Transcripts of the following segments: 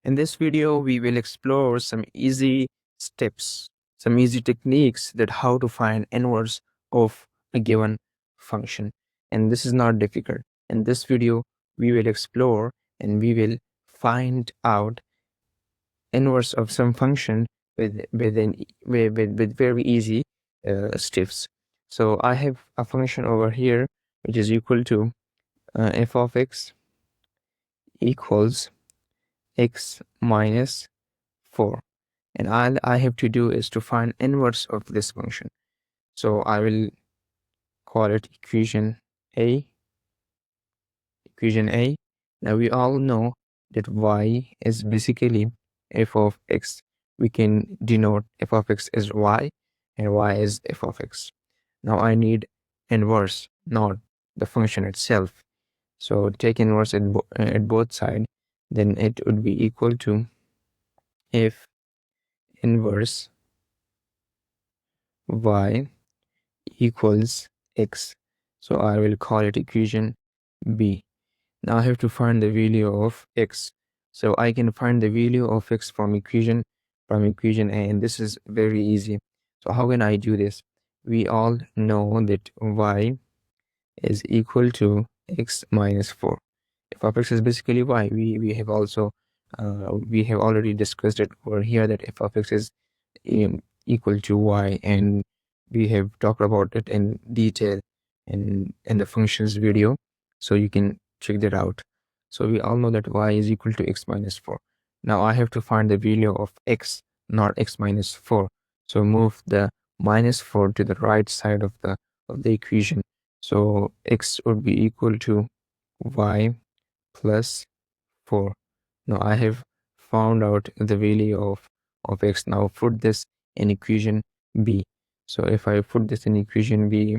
In this video, we will explore some easy steps, some easy techniques that how to find inverse of a given function. And this is not difficult. In this video, we will explore and we will find out inverse of some function with very easy steps. So I have a function over here which is equal to f of x equals x minus 4, and all I have to do is to find inverse of this function. So I will call it equation A. Now we all know that y is basically f of x. We can denote f of x as y and y is f of x. Now I need inverse, not the function itself. So take inverse at both sides, then it would be equal to f inverse y equals x. So I will call it equation B. Now I have to find the value of x. So I can find the value of x from equation A, and this is very easy. So how can I do this? We all know that y is equal to x minus 4. F of x is basically y. We have also we have already discussed it over here that f of x is equal to y, and we have talked about it in detail in the functions video, so you can check that out. So we all know that y is equal to x minus 4. Now I have to find the value of x, not x minus 4. So move the minus 4 to the right side of the equation. So x would be equal to y plus 4. Now I have found out the value of x. Now put this in equation B. So if I put this in equation B,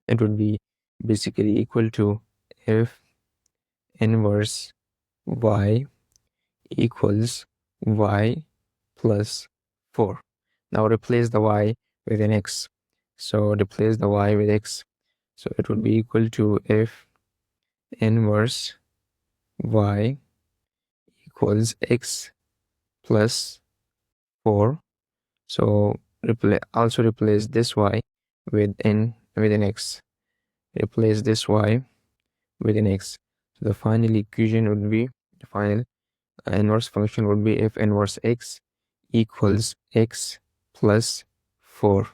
it would be basically equal to f inverse y equals y plus 4. Now replace the y with an x. So replace the y with x. So it would be equal to f inverse y equals x plus 4. So also replace this y with an x. Replace this y with an x. So the final equation would be, the final inverse function would be f inverse x equals x plus 4.